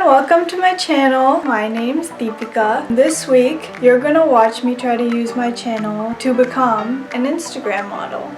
welcome to my channel. My name's Deepika. This week, you're gonna watch me try to use my channel to become an Instagram model.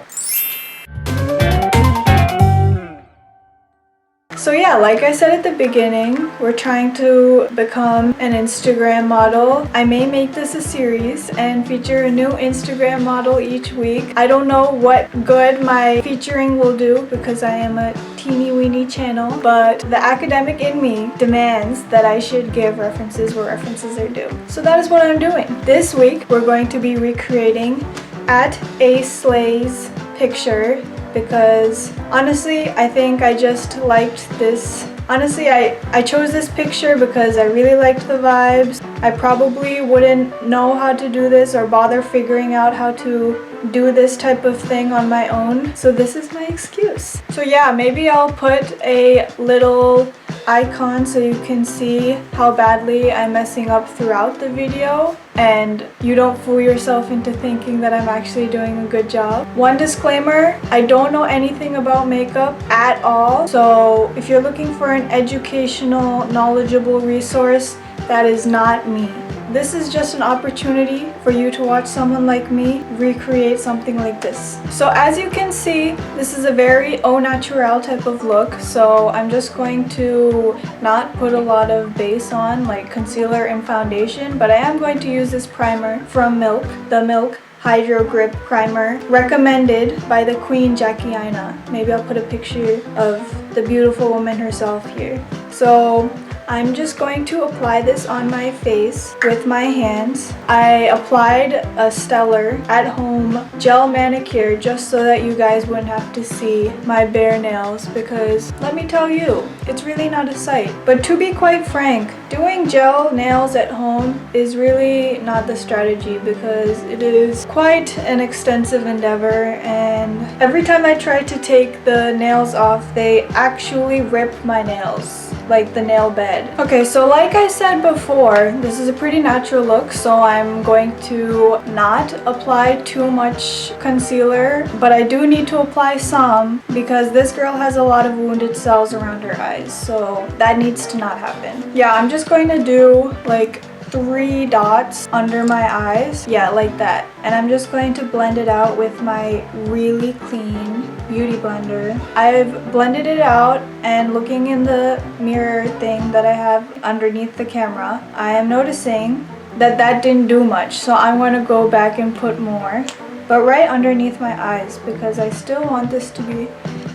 So yeah, like I said at the beginning, we're trying to become an Instagram model. I may make this a series and feature a new Instagram model each week. I don't know what good my featuring will do because I am a teeny weeny channel, but the academic in me demands that I should give references where references are due. So that is what I'm doing. This week, we're going to be recreating @aslay's picture because honestly I think I just liked this. Honestly, I chose this picture because I really liked the vibes. I probably wouldn't know how to do this or bother figuring out how to do this type of thing on my own. So this is my excuse. So yeah, maybe I'll put a little icon so you can see how badly I'm messing up throughout the video and you don't fool yourself into thinking that I'm actually doing a good job. One disclaimer, I don't know anything about makeup at all, so if you're looking for an educational, knowledgeable resource, that is not me. This is just an opportunity for you to watch someone like me recreate something like this. So as you can see, this is a very au naturel type of look. So I'm just going to not put a lot of base on, like concealer and foundation, but I am going to use this primer from Milk, the Milk Hydro Grip Primer, recommended by the Queen Jackie Aina. Maybe I'll put a picture of the beautiful woman herself here. So I'm just going to apply this on my face with my hands. I applied a Stellar at-home gel manicure just so that you guys wouldn't have to see my bare nails because let me tell you, it's really not a sight. But to be quite frank, doing gel nails at home is really not the strategy because it is quite an extensive endeavor and every time I try to take the nails off, they actually rip my nails, like the nail bed. Okay, so like I said before, this is a pretty natural look, so I'm going to not apply too much concealer, but I do need to apply some because this girl has a lot of wounded cells around her eyes, so that needs to not happen. Yeah, I'm just going to do like 3 dots under my eyes. Yeah, like that. And I'm just going to blend it out with my really clean beauty blender. I've blended it out and looking in the mirror thing that I have underneath the camera, I am noticing that that didn't do much. So I'm going to go back and put more, but right underneath my eyes because I still want this to be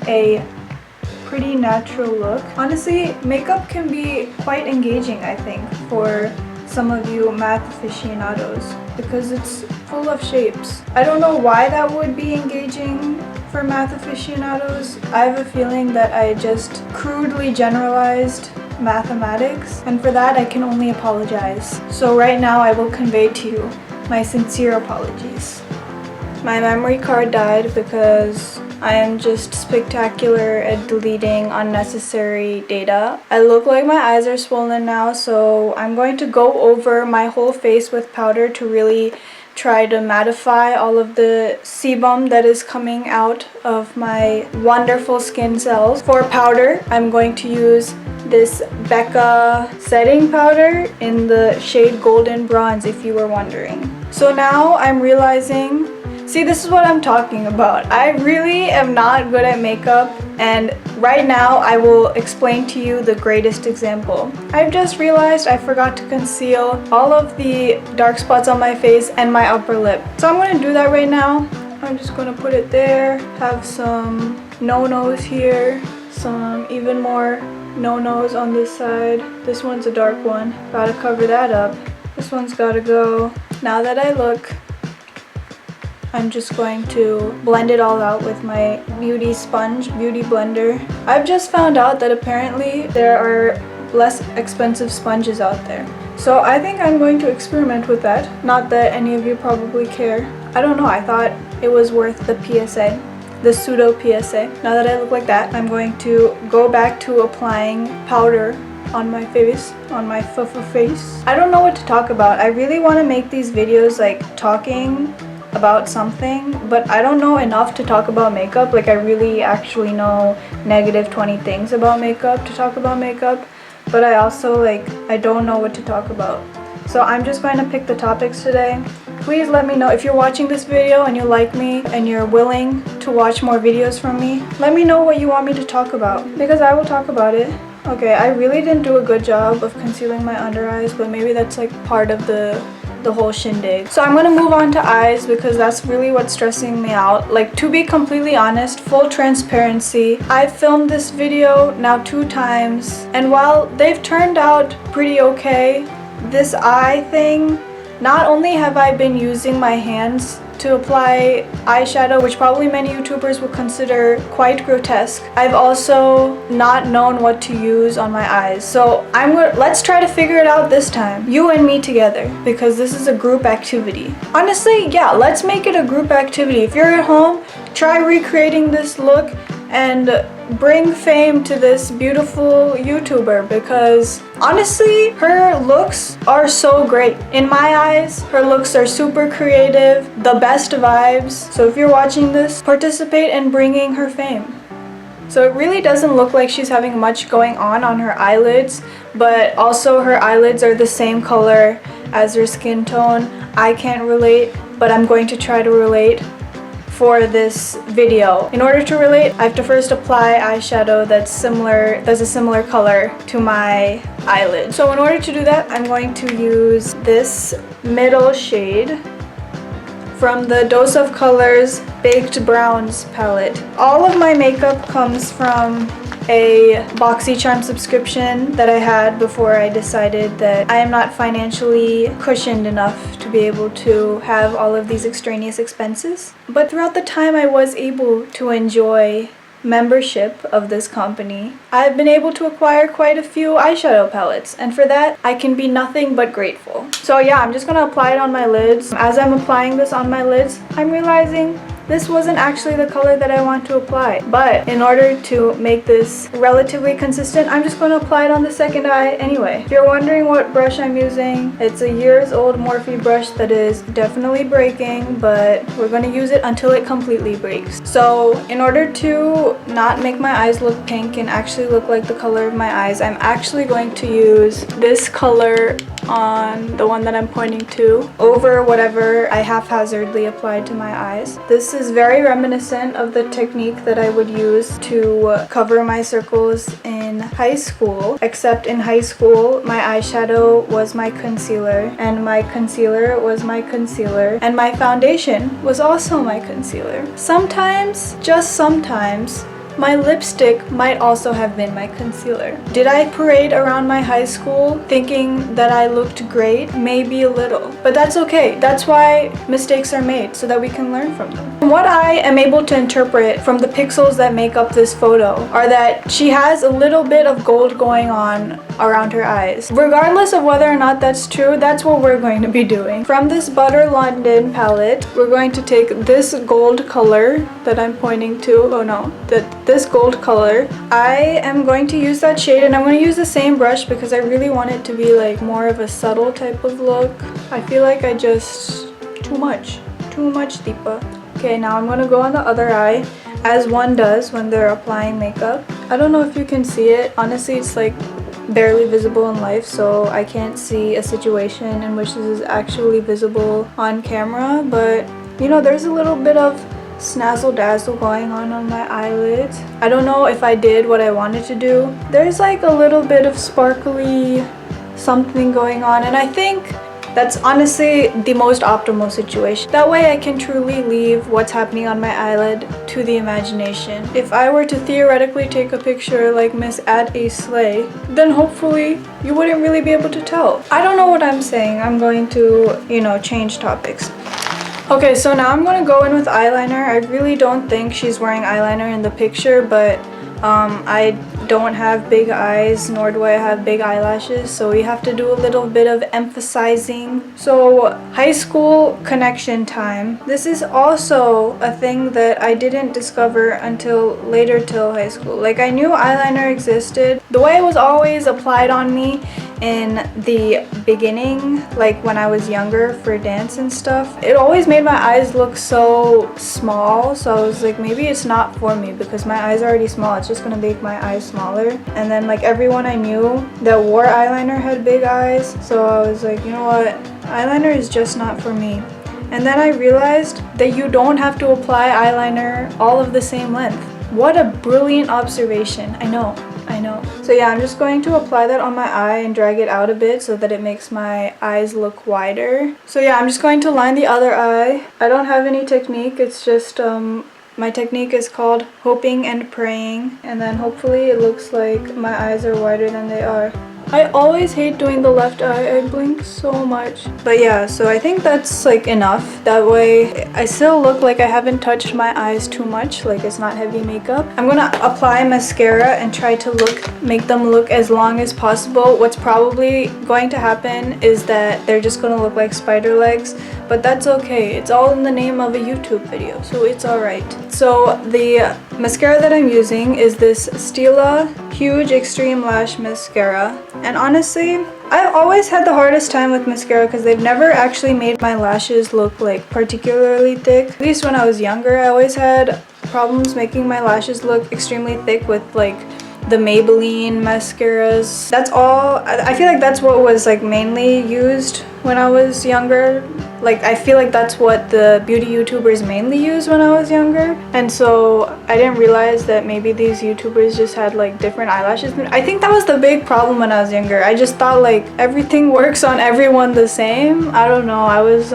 a pretty natural look. Honestly, makeup can be quite engaging, I think, for some of you math aficionados because it's full of shapes. I don't know why that would be engaging for math aficionados. I have a feeling that I just crudely generalized mathematics, and for that I can only apologize. So right now I will convey to you my sincere apologies. My memory card died because I am just spectacular at deleting unnecessary data. I look like my eyes are swollen now, so I'm going to go over my whole face with powder to really try to mattify all of the sebum that is coming out of my wonderful skin cells. For powder, I'm going to use this Becca setting powder in the shade Golden Bronze, if you were wondering. So now I'm realizing, see, this is what I'm talking about. I really am not good at makeup, and right now I will explain to you the greatest example. I've just realized I forgot to conceal all of the dark spots on my face and my upper lip. So I'm going to do that right now. I'm just going to put it there, have some no-nos here, some even more no-nos on this side. This one's a dark one. Gotta cover that up. This one's gotta go. Now that I look, I'm just going to blend it all out with my beauty blender. I've just found out that apparently there are less expensive sponges out there. So I think I'm going to experiment with that. Not that any of you probably care. I don't know, I thought it was worth the PSA, the pseudo PSA. Now that I look like that, I'm going to go back to applying powder on my face, on my face. I don't know what to talk about. I really want to make these videos like talking about something, but I don't know enough to talk about makeup. Like I really actually know negative 20 things about makeup to talk about makeup. but I also I don't know what to talk about. So I'm just going to pick the topics today. Please let me know if you're watching this video and you like me and you're willing to watch more videos from me. Let me know what you want me to talk about because I will talk about it. Okay, I really didn't do a good job of concealing my under eyes, but maybe that's part of the whole shindig. So I'm gonna move on to eyes because that's really what's stressing me out. To be completely honest, full transparency, I've filmed this video now 2 times, and while they've turned out pretty okay, this eye thing, not only have I been using my hands to apply eyeshadow, which probably many YouTubers would consider quite grotesque, I've also not known what to use on my eyes. So let's try to figure it out this time, you and me together, because this is a group activity. Honestly, yeah, let's make it a group activity. If you're at home, try recreating this look and bring fame to this beautiful YouTuber because honestly, her looks are so great. In my eyes, her looks are super creative, the best vibes. So if you're watching this, participate in bringing her fame. So it really doesn't look like she's having much going on her eyelids, but also her eyelids are the same color as her skin tone. I can't relate, but I'm going to try to relate for this video. In order to relate, I have to first apply eyeshadow that's a similar color to my eyelid. So in order to do that, I'm going to use this middle shade from the Dose of Colors Baked Browns palette. All of my makeup comes from a BoxyCharm subscription that I had before I decided that I am not financially cushioned enough to be able to have all of these extraneous expenses. But throughout the time I was able to enjoy membership of this company, I've been able to acquire quite a few eyeshadow palettes, and for that I can be nothing but grateful. So yeah, I'm just gonna apply it on my lids. As I'm applying this on my lids, I'm realizing this wasn't actually the color that I want to apply. But in order to make this relatively consistent, I'm just going to apply it on the second eye anyway. If you're wondering what brush I'm using, it's a years-old Morphe brush that is definitely breaking, but we're going to use it until it completely breaks. So in order to not make my eyes look pink and actually look like the color of my eyes, I'm actually going to use this color on the one that I'm pointing to over whatever I haphazardly applied to my eyes. This is very reminiscent of the technique that I would use to cover my circles in high school, except in high school my eyeshadow was my concealer, and my concealer was my concealer, and my foundation was also my concealer. Sometimes, just sometimes, my lipstick might also have been my concealer. Did I parade around my high school thinking that I looked great? Maybe a little. But that's okay. That's why mistakes are made, so that we can learn from them. And what I am able to interpret from the pixels that make up this photo are that she has a little bit of gold going on around her eyes. Regardless of whether or not that's true, that's what we're going to be doing. From this Butter London palette, we're going to take this gold color that I'm pointing to. Oh no, this gold color. I am going to use that shade, and I'm going to use the same brush because I really want it to be more of a subtle type of look. I feel like I just too much deeper. Okay, now I'm going to go on the other eye, as one does when they're applying makeup. I don't know if you can see it. Honestly, it's barely visible in life, so I can't see a situation in which this is actually visible on camera, but you know, there's a little bit of snazzle dazzle going on my eyelids. I don't know if I did what I wanted to do. There's a little bit of sparkly something going on, and I think that's honestly the most optimal situation. That way I can truly leave what's happening on my eyelid to the imagination. If I were to theoretically take a picture like Miss at a Slay, then hopefully you wouldn't really be able to tell. I don't know what I'm saying. I'm going to, change topics. Okay, so now I'm gonna go in with eyeliner. I really don't think she's wearing eyeliner in the picture, but I don't have big eyes, nor do I have big eyelashes, so we have to do a little bit of emphasizing. So high school connection time. This is also a thing that I didn't discover until later till high school. I knew eyeliner existed. The way it was always applied on me in the beginning, like when I was younger for dance and stuff, it always made my eyes look so small. So I was like, maybe it's not for me because my eyes are already small. It's just gonna make my eyes smaller. And then like everyone I knew that wore eyeliner had big eyes. So I was like, you know what? Eyeliner is just not for me. And then I realized that you don't have to apply eyeliner all of the same length. What a brilliant observation. I know. So yeah, I'm just going to apply that on my eye and drag it out a bit so that it makes my eyes look wider. So yeah, I'm just going to line the other eye. I don't have any technique. It's just my technique is called hoping and praying. And then hopefully it looks like my eyes are wider than they are. I always hate doing the left eye. I blink so much. But yeah, so I think that's like enough. That way I still look like I haven't touched my eyes too much, like it's not heavy makeup. I'm gonna apply mascara and try to make them look as long as possible. What's probably going to happen is that they're just gonna look like spider legs, but that's okay. It's all in the name of a YouTube video, so it's alright. So the mascara that I'm using is this Stila Huge Extreme Lash Mascara. And honestly, I've always had the hardest time with mascara because they've never actually made my lashes look like particularly thick. At least when I was younger, I always had problems making my lashes look extremely thick with like the Maybelline mascaras. That's all. I feel like that's what was like mainly used when I was younger. Like I feel like that's what the beauty YouTubers mainly used when I was younger. And so I didn't realize that maybe these YouTubers just had like different eyelashes. I think that was the big problem when I was younger. I just thought like everything works on everyone the same. I don't know. I was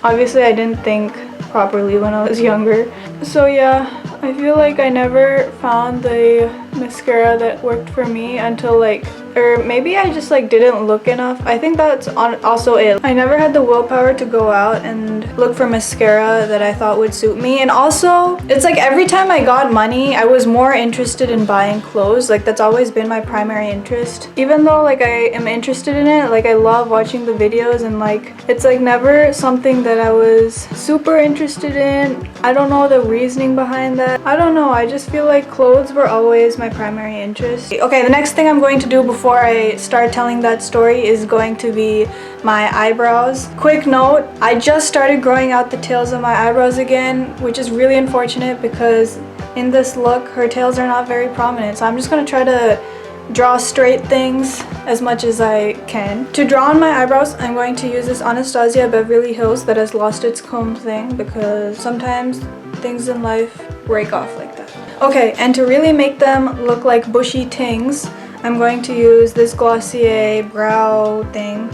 obviously I didn't think properly when I was younger. So yeah, I feel like I never found the mascara that worked for me until like, or maybe I just like didn't look enough. I think that's also it. I never had the willpower to go out and look for mascara that I thought would suit me. And also, it's like every time I got money, I was more interested in buying clothes. Like that's always been my primary interest. Even though like I am interested in it, like I love watching the videos and like it's like never something that I was super interested in. I don't know the reasoning behind that. I don't know. I just feel like clothes were always my primary interest. Okay, the next thing I'm going to do before I start telling that story is going to be my eyebrows. Quick note, I just started growing out the tails of my eyebrows again, which is really unfortunate because in this look, her tails are not very prominent. So I'm just going to try to draw straight things as much as I can. To draw on my eyebrows, I'm going to use this Anastasia Beverly Hills that has lost its comb thing because sometimes things in life break off like that. Okay, and to really make them look like bushy tings, I'm going to use this Glossier brow thing.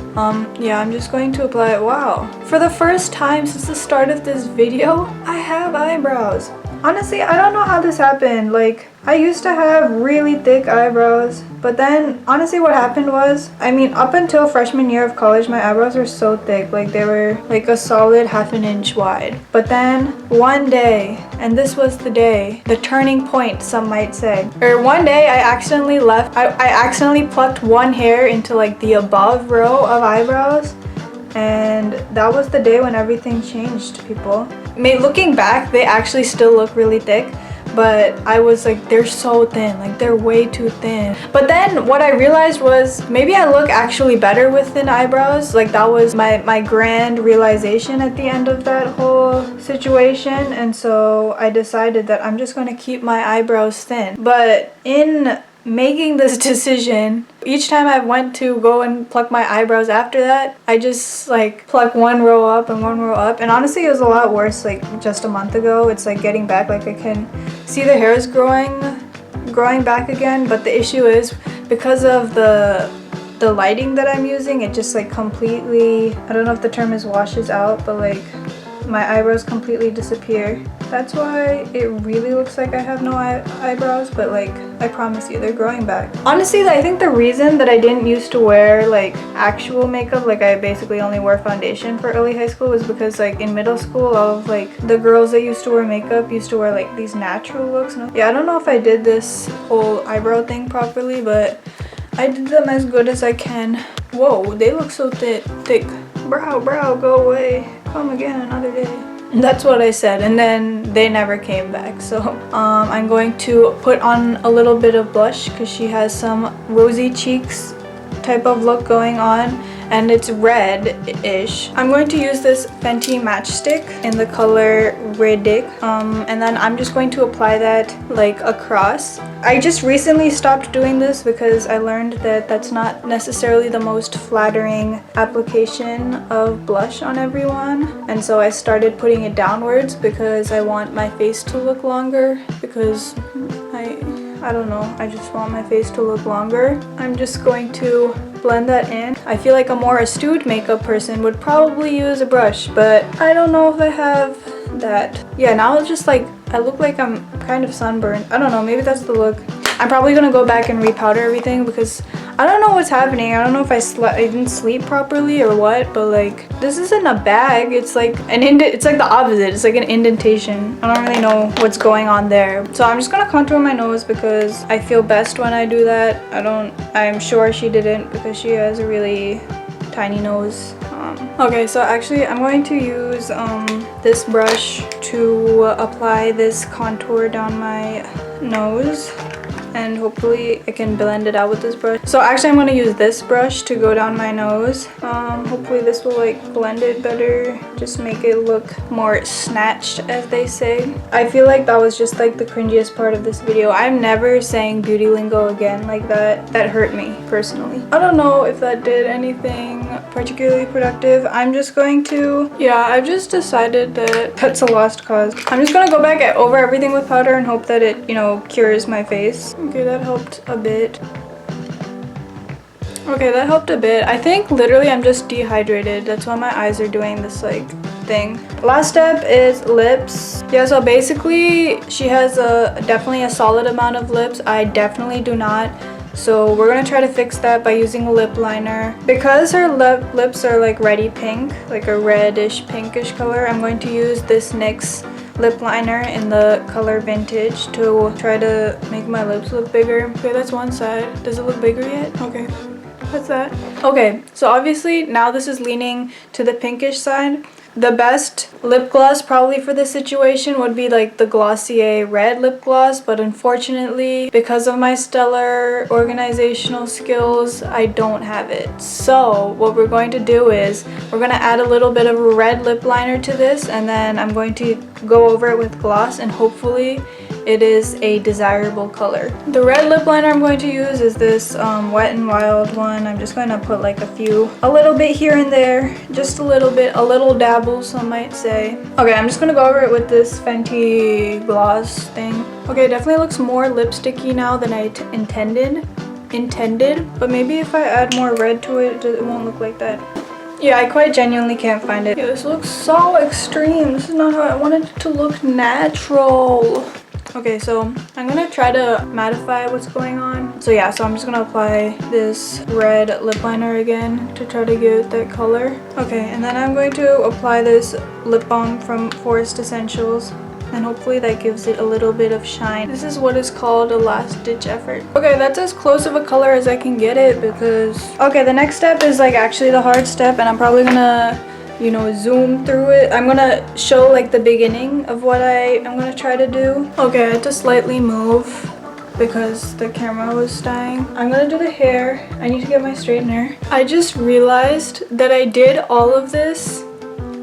Yeah, I'm just going to apply it. Wow. For the first time since the start of this video, I have eyebrows. Honestly, I don't know how this happened. Like, I used to have really thick eyebrows, but then honestly what happened was, I mean, up until freshman year of college, my eyebrows were so thick, like they were like a solid ½ an inch wide. But then one day, and this was the day, the turning point, some might say, or one day I accidentally plucked one hair into like the above row of eyebrows. And that was the day when everything changed, people. Looking back, they actually still look really thick, but I was like, they're so thin, like they're way too thin. But then what I realized was maybe I look actually better with thin eyebrows. Like that was my grand realization at the end of that whole situation. And so I decided that I'm just going to keep my eyebrows thin. But in making this decision, each time I went to go and pluck my eyebrows after that, I just like pluck one row up and one row up. And honestly, it was a lot worse like just a month ago. It's like getting back, like I can see the hairs growing back again. But the issue is because of the lighting that I'm using, it just like completely, I don't know if the term is washes out, but like my eyebrows completely disappear. That's why it really looks like I have no eyebrows, but like I promise you they're growing back. Honestly, I think the reason that I didn't used to wear like actual makeup, like I basically only wore foundation for early high school, was because like in middle school all of like the girls that used to wear makeup used to wear like these natural looks. Yeah, I don't know if I did this whole eyebrow thing properly, but I did them as good as I can. Whoa, they look so thick. Brow, go away. Come again another day. And that's what I said, and then they never came back. So I'm going to put on a little bit of blush because she has some rosy cheeks type of look going on, and it's red-ish. I'm going to use this Fenty matchstick in the color Riddick, and then I'm just going to apply that like across. I just recently stopped doing this because I learned that that's not necessarily the most flattering application of blush on everyone, and so I started putting it downwards because I want my face to look longer, because I don't know, I just want my face to look longer. I'm just going to blend that in. I feel like a more astute makeup person would probably use a brush, but I don't know if I have that. Yeah, now it's just like, I look like I'm kind of sunburned. I don't know, maybe that's the look. I'm probably gonna go back and repowder everything because I don't know what's happening. I don't know if I didn't sleep properly or what, but like, this isn't a bag. It's like it's like the opposite. It's like an indentation. I don't really know what's going on there. So I'm just gonna contour my nose because I feel best when I do that. I'm sure she didn't because she has a really tiny nose. Okay, so actually I'm going to use this brush to apply this contour down my nose, and hopefully I can blend it out with this brush. So actually I'm going to use this brush to go down my nose. Hopefully this will like blend it better, just make it look more snatched, as they say. I feel like that was just like the cringiest part of this video. I'm never saying beauty lingo again like that. That hurt me personally. I don't know if that did anything particularly productive. I'm just going to, yeah, I've just decided that that's a lost cause. I'm just gonna go back over everything with powder and hope that it, you know, cures my face. Okay, that helped a bit. Okay, that helped a bit. I think literally I'm just dehydrated. That's why my eyes are doing this like thing. Last step is lips. Yeah, so basically she has definitely a solid amount of lips. I definitely do not. So we're gonna try to fix that by using a lip liner. Because her lips are like reddy pink, like a reddish pinkish color, I'm going to use this NYX lip liner in the color Vintage to try to make my lips look bigger. Okay, that's one side. Does it look bigger yet? Okay, that's that. Okay, so obviously now this is leaning to the pinkish side. The best lip gloss probably for this situation would be like the Glossier red lip gloss, but unfortunately, because of my stellar organizational skills, I don't have it. So what we're going to do is we're going to add a little bit of a red lip liner to this, and then I'm going to go over it with gloss, and hopefully it is a desirable color. The red lip liner I'm going to use is this Wet n Wild one. I'm just going to put like a little bit here and there, just a little bit, a little dabble, some might say. Okay, I'm just gonna go over it with this Fenty gloss thing. Okay, it definitely looks more lipsticky now than I intended, but maybe if I add more red to it, it won't look like that. Yeah, I quite genuinely can't find it. Yeah, this looks so extreme. This is not how I wanted it to look natural. Okay, so I'm gonna try to mattify what's going on. So yeah, so I'm just gonna apply this red lip liner again to try to get that color. Okay, and then I'm going to apply this lip balm from Forest Essentials, and hopefully that gives it a little bit of shine. This is what is called a last ditch effort. Okay, that's as close of a color as I can get it because... Okay, the next step is like actually the hard step, and I'm probably gonna, you know, zoom through it. I'm gonna show like the beginning of what I'm gonna try to do. Okay, I had to slightly move because the camera was dying. I'm gonna do the hair. I need to get my straightener. I just realized that I did all of this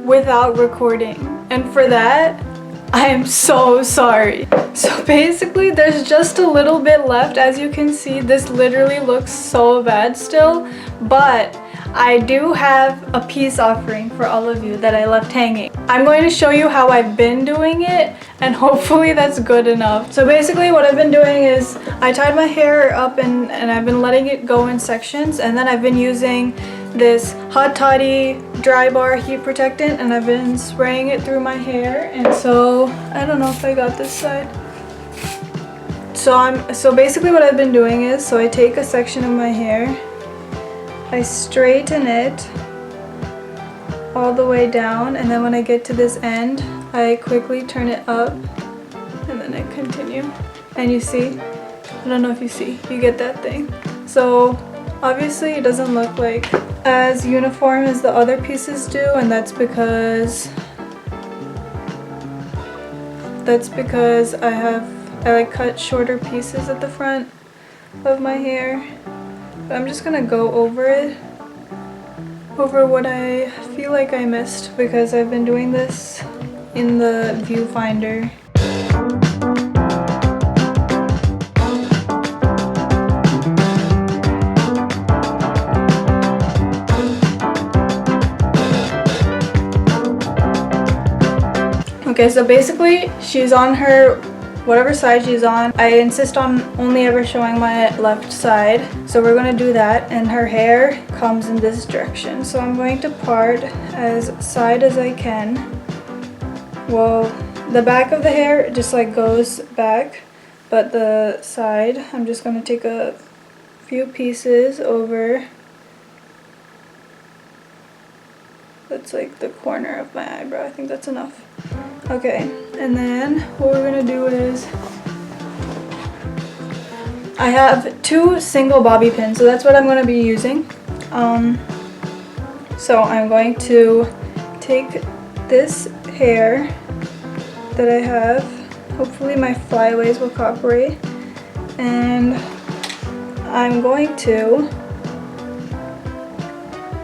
without recording, and for that I am so sorry. So basically there's just a little bit left. As you can see, this literally looks so bad still, but I do have a peace offering for all of you that I left hanging. I'm going to show you how I've been doing it, and hopefully that's good enough. So basically what I've been doing is I tied my hair up and I've been letting it go in sections, and then I've been using this Hot Toddy Dry Bar Heat Protectant, and I've been spraying it through my hair. And so I don't know if I got this side. So basically what I've been doing is, so I take a section of my hair, I straighten it all the way down, and then when I get to this end, I quickly turn it up, and then I continue. And you see, I don't know if you see, you get that thing. So obviously it doesn't look like as uniform as the other pieces do, and that's because I like cut shorter pieces at the front of my hair. I'm just gonna go over it, over what I feel like I missed because I've been doing this in the viewfinder. Okay, so basically she's on her whatever side she's on. I insist on only ever showing my left side. So we're gonna do that, and her hair comes in this direction. So I'm going to part as side as I can. Well, the back of the hair just like goes back, but the side, I'm just gonna take a few pieces over. That's like the corner of my eyebrow. I think that's enough. Okay, and then what we're gonna do is I have 2 single bobby pins, so that's what I'm gonna be using. So I'm going to take this hair that I have. Hopefully my flyaways will cooperate, and I'm going to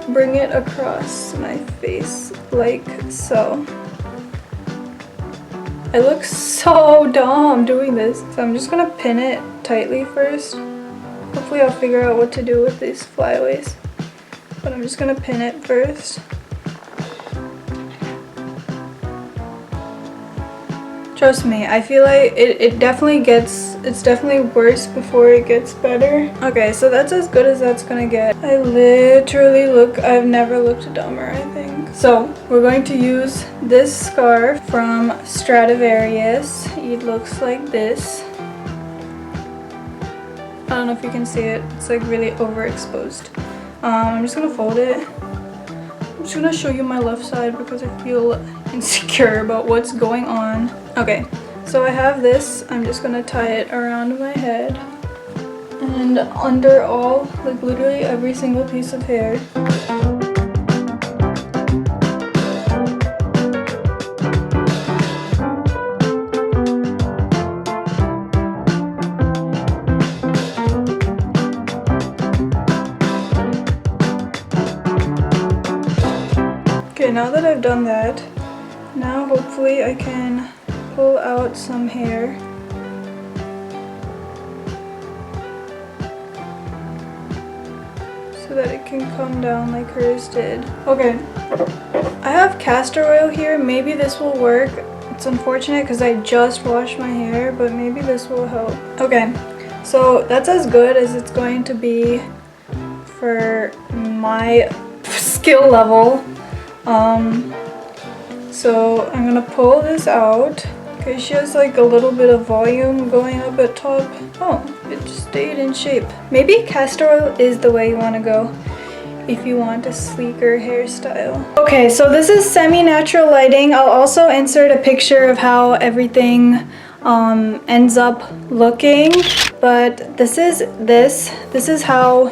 bring it across my face like so. I look so dumb doing this. So I'm just gonna pin it tightly first. Hopefully I'll figure out what to do with these flyaways. But I'm just gonna pin it first. Trust me, I feel like it definitely gets, it's definitely worse before it gets better. Okay, so that's as good as that's gonna get. I literally look, I've never looked dumber, I think. So we're going to use this scarf from Stradivarius. It looks like this. I don't know if you can see it. It's like really overexposed. I'm just gonna fold it. I'm just gonna show you my left side because I feel insecure about what's going on. Okay, so I have this. I'm just gonna tie it around my head and under all, like literally every single piece of hair. Okay, now that I've done that, now hopefully I can pull out some hair. So that it can come down like hers did. Okay, I have castor oil here. Maybe this will work. It's unfortunate because I just washed my hair, but maybe this will help. Okay, so that's as good as it's going to be for my skill level. So I'm gonna pull this out. Okay, she has like a little bit of volume going up at top. Oh, it just stayed in shape. Maybe castor oil is the way you want to go if you want a sleeker hairstyle. Okay, so this is semi-natural lighting. I'll also insert a picture of how everything ends up looking. But this is how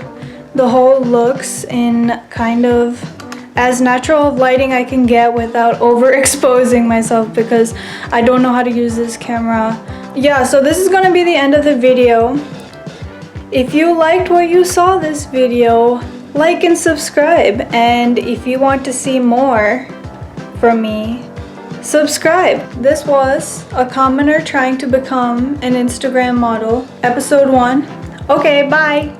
the whole looks in kind of as natural of lighting I can get without overexposing myself because I don't know how to use this camera. Yeah, so this is gonna be the end of the video. If you liked what you saw this video, like and subscribe. And if you want to see more from me, subscribe. This was a commoner trying to become an Instagram model, episode 1. Okay, bye.